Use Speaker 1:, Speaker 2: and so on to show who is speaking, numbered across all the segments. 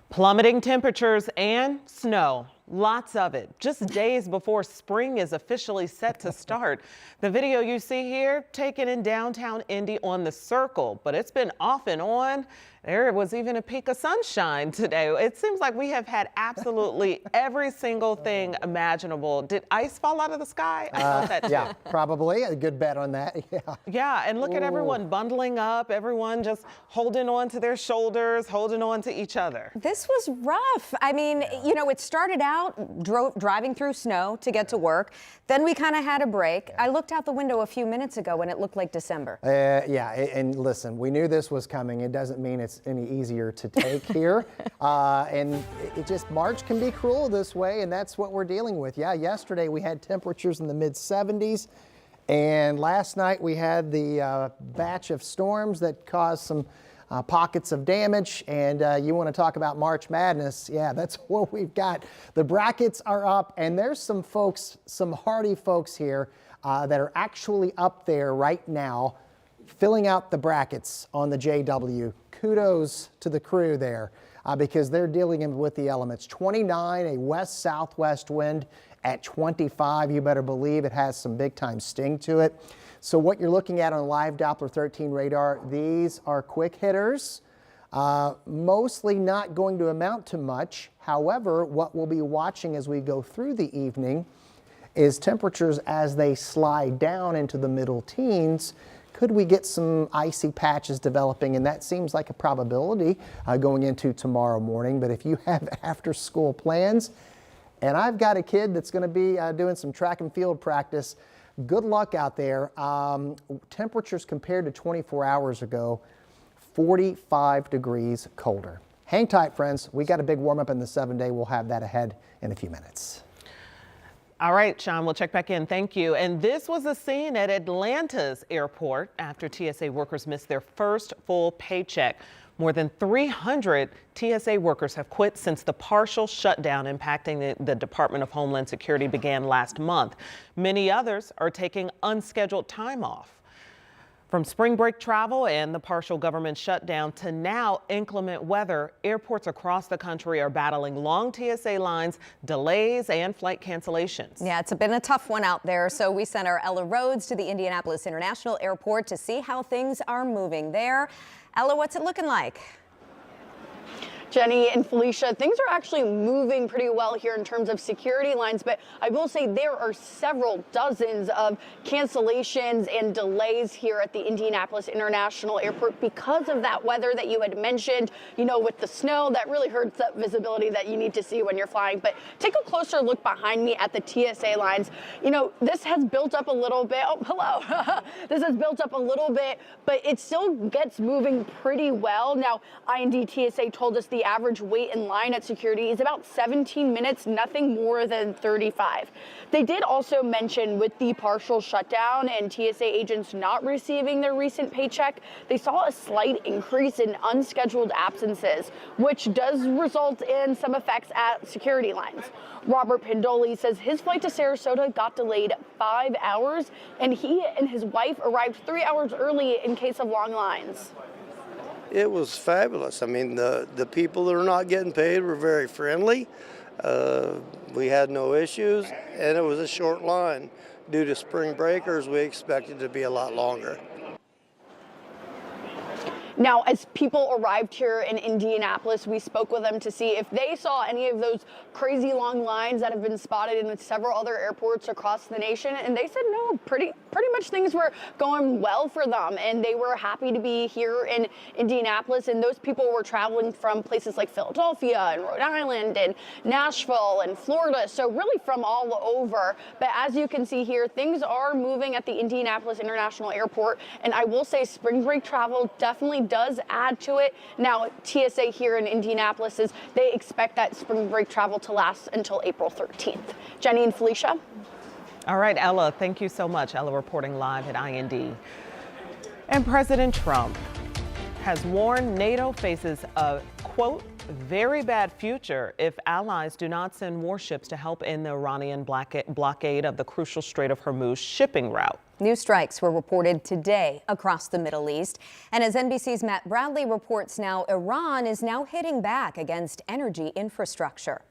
Speaker 1: Plummeting temperatures and snow. Lots of it, just days before spring is officially set to start. The video you see here taken in downtown Indy on the Circle, but it's been off and on. There was even a peak of sunshine today. It seems like we have had absolutely every single thing imaginable. Did ice fall out of the sky? I thought that too.
Speaker 2: Yeah, probably a good bet on that. Yeah.
Speaker 1: Yeah, and look at everyone bundling up, everyone just holding on to their shoulders, holding on to each other.
Speaker 3: This was rough. I mean, you know, it started out driving through snow to get to work. Then we kind of had a break. I looked out the window a few minutes ago and it looked like December.
Speaker 2: Yeah, and listen, we knew this was coming. It doesn't mean it's any easier to take here. And it just, March can be cruel this way, and that's what we're dealing with. Yeah, yesterday we had temperatures in the mid 70s. And last night we had the batch of storms that caused some pockets of damage. And you want to talk about March Madness? Yeah, that's what we've got. The brackets are up, and there's some folks, some hardy folks here that are actually up there right now filling out the brackets on the JW. Kudos to the crew there because they're dealing with the elements. 29, a west-southwest wind at 25. You better believe it has some big-time sting to it. So what you're looking at on live Doppler 13 radar, these are quick hitters, mostly not going to amount to much. However, what we'll be watching as we go through the evening is temperatures as they slide down into the middle teens. Could we get some icy patches developing? And that seems like a probability going into tomorrow morning. But if you have after school plans, and I've got a kid that's going to be doing some track and field practice, good luck out there. Temperatures compared to 24 hours ago, 45 degrees colder. Hang tight, friends. We got a big warm up in the 7-day. We'll have that ahead in a few minutes.
Speaker 1: All right, Sean, we'll check back in. Thank you. And this was a scene at Atlanta's airport after TSA workers missed their first full paycheck. More than 300 TSA workers have quit since the partial shutdown impacting the Department of Homeland Security began last month. Many others are taking unscheduled time off. From spring break travel and the partial government shutdown to now inclement weather, airports across the country are battling long TSA lines, delays, and flight cancellations.
Speaker 3: Yeah, it's been a tough one out there, so we sent our Ella Rhodes to the Indianapolis International Airport to see how things are moving there. Ella, what's it looking like?
Speaker 4: Jenny and Felicia, things are actually moving pretty well here in terms of security lines, but I will say there are several dozens of cancellations and delays here at the Indianapolis International Airport because of that weather that you had mentioned, you know, with the snow that really hurts that visibility that you need to see when you're flying. But take a closer look behind me at the TSA lines. You know, this has built up a little bit. Oh, hello. This has built up a little bit, but it still gets moving pretty well. Now, IND TSA told us the average wait in line at security is about 17 minutes, nothing more than 35. They did also mention with the partial shutdown and TSA agents not receiving their recent paycheck, they saw a slight increase in unscheduled absences, which does result in some effects at security lines. Robert Pendoli says his flight to Sarasota got delayed 5 hours, and he and his wife arrived 3 hours early in case of long lines.
Speaker 5: It was fabulous. I mean, the people that are not getting paid were very friendly. We had no issues, and it was a short line. Due to spring breakers, we expected it to be a lot longer.
Speaker 4: Now, as people arrived here in Indianapolis, we spoke with them to see if they saw any of those crazy long lines that have been spotted in several other airports across the nation. And they said, no, pretty much things were going well for them. And they were happy to be here in Indianapolis. And those people were traveling from places like Philadelphia and Rhode Island and Nashville and Florida. So really from all over. But as you can see here, things are moving at the Indianapolis International Airport. And I will say spring break travel definitely does add to it. Now, TSA here in Indianapolis is they expect that spring break travel to last until April 13th. Jenny and Felicia.
Speaker 1: All right, Ella, thank you so much. Ella reporting live at IND. And President Trump has warned NATO faces a, quote, very bad future if allies do not send warships to help end the Iranian blockade of the crucial Strait of Hormuz shipping route.
Speaker 3: New strikes were reported today across the Middle East. And as NBC's Matt Bradley reports now, Iran is now hitting back against energy infrastructure.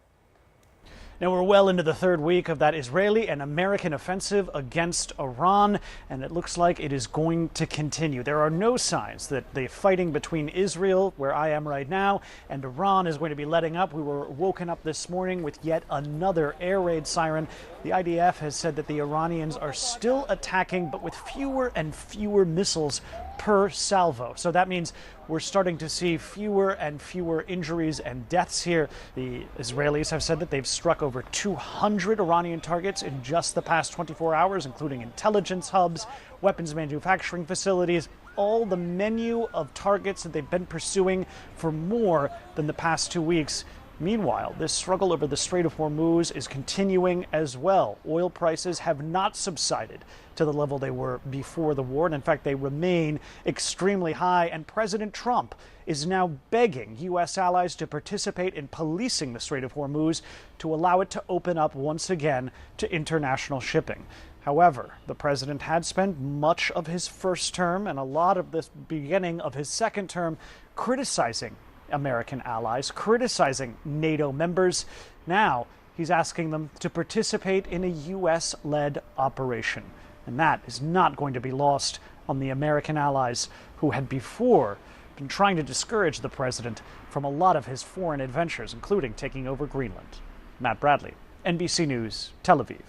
Speaker 6: Now we're well into the third week of that Israeli and American offensive against Iran, and it looks like it is going to continue. There are no signs that the fighting between Israel, where I am right now, and Iran is going to be letting up. We were woken up this morning with yet another air raid siren. The IDF has said that the Iranians are still attacking, but with fewer and fewer missiles per salvo. So that means we're starting to see fewer and fewer injuries and deaths here. The Israelis have said that they've struck over 200 Iranian targets in just the past 24 hours, including intelligence hubs, weapons manufacturing facilities, all the menu of targets that they've been pursuing for more than the past 2 weeks. Meanwhile, this struggle over the Strait of Hormuz is continuing as well. Oil prices have not subsided to the level they were before the war, and in fact, they remain extremely high. And President Trump is now begging U.S. allies to participate in policing the Strait of Hormuz to allow it to open up once again to international shipping. However, the president had spent much of his first term and a lot of the beginning of his second term criticizing American allies, criticizing NATO members. Now he's asking them to participate in a U.S.-led operation. And that is not going to be lost on the American allies who had before been trying to discourage the president from a lot of his foreign adventures, including taking over Greenland. Matt Bradley, NBC News, Tel Aviv.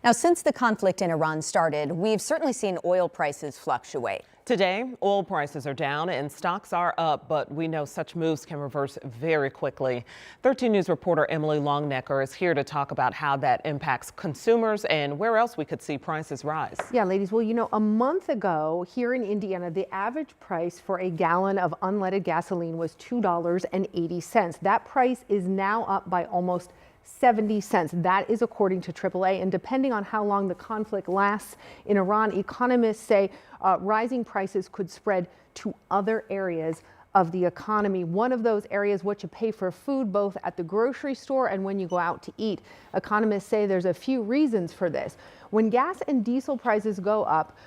Speaker 3: Now, since the conflict in Iran started, we've certainly seen oil prices fluctuate.
Speaker 1: Today, oil prices are down and stocks are up, but we know such moves can reverse very quickly. 13 News reporter Emily Longnecker is here to talk about how that impacts consumers and where else we could see prices rise.
Speaker 7: Yeah, ladies, well, you know, a month ago here in Indiana, the average price for a gallon of unleaded gasoline was $2.80. That price is now up by almost 70 cents. That is according to AAA. And depending on how long the conflict lasts in Iran, economists say rising prices could spread to other areas of the economy. One of those areas, what you pay for food, both at the grocery store and when you go out to eat. Economists say there's a few reasons for this. When gas and diesel prices go up,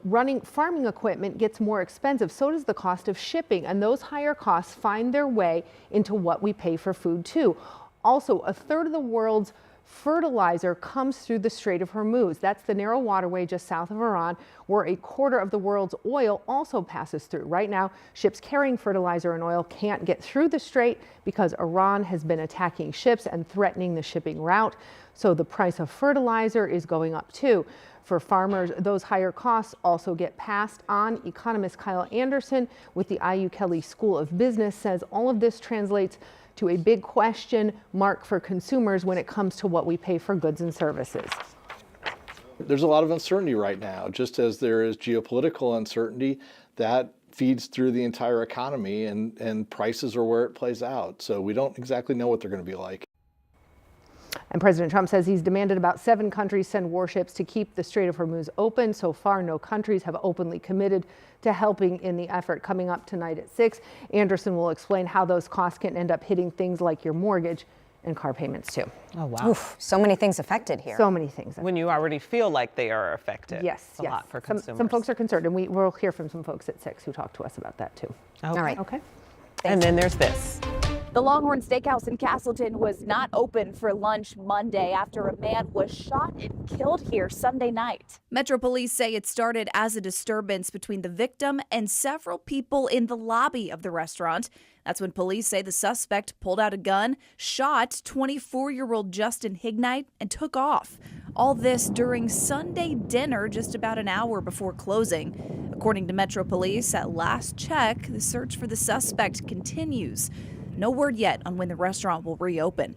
Speaker 7: running farming equipment gets more expensive. So does the cost of shipping. And those higher costs find their way into what we pay for food too. Also, a third of the world's fertilizer comes through the Strait of Hormuz. That's the narrow waterway just south of Iran, where a quarter of the world's oil also passes through. Right now, ships carrying fertilizer and oil can't get through the strait because Iran has been attacking ships and threatening the shipping route. So the price of fertilizer is going up too. For farmers, those higher costs also get passed on. Economist Kyle Anderson with the IU Kelley School of Business says all of this translates to a big question mark for consumers when it comes to what we pay for goods and services.
Speaker 8: There's a lot of uncertainty right now, just as there is geopolitical uncertainty that feeds through the entire economy, and prices are where it plays out. So we don't exactly know what they're going to be like.
Speaker 7: And President Trump says he's demanded about 7 countries send warships to keep the Strait of Hormuz open. So far, no countries have openly committed to helping in the effort. Coming up tonight at 6, Anderson will explain how those costs can end up hitting things like your mortgage and car payments too.
Speaker 1: Oh, wow.
Speaker 3: Oof, so many things affected here.
Speaker 7: So many things.
Speaker 1: When you already feel like they are affected.
Speaker 7: Yes,
Speaker 1: It's a
Speaker 7: yes.
Speaker 1: lot for consumers.
Speaker 7: Some folks are concerned, and we'll hear from some folks at 6 who talk to us about that too.
Speaker 1: Okay.
Speaker 3: All right.
Speaker 7: Okay.
Speaker 1: And then there's this.
Speaker 9: The Longhorn Steakhouse in Castleton was not open for lunch Monday after a man was shot and killed here Sunday night.
Speaker 10: Metro Police say it started as a disturbance between the victim and several people in the lobby of the restaurant. That's when police say the suspect pulled out a gun, shot 24-year-old Justin Hignite, and took off. All this during Sunday dinner just about an hour before closing. According to Metro Police, at last check, the search for the suspect continues. No word yet on when the restaurant will reopen.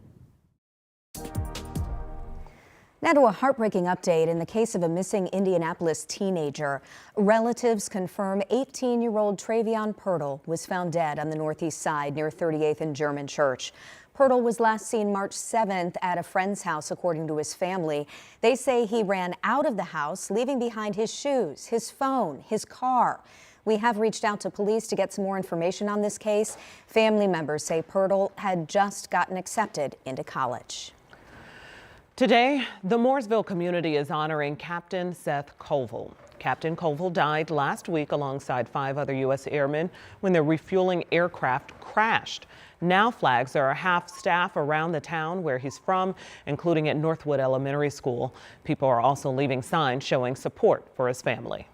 Speaker 3: Now to a heartbreaking update in the case of a missing Indianapolis teenager. Relatives confirm 18-year-old Travion Pirtle was found dead on the northeast side near 38th and German Church. Pirtle was last seen March 7th at a friend's house, according to his family. They say he ran out of the house, leaving behind his shoes, his phone, his car. We have reached out to police to get some more information on this case. Family members say Pirtle had just gotten accepted into college.
Speaker 1: Today, the Mooresville community is honoring Captain Seth Colville. Captain Colville died last week alongside 5 other U.S. airmen when their refueling aircraft crashed. Now flags are half staff around the town where he's from, including at Northwood Elementary School. People are also leaving signs showing support for his family.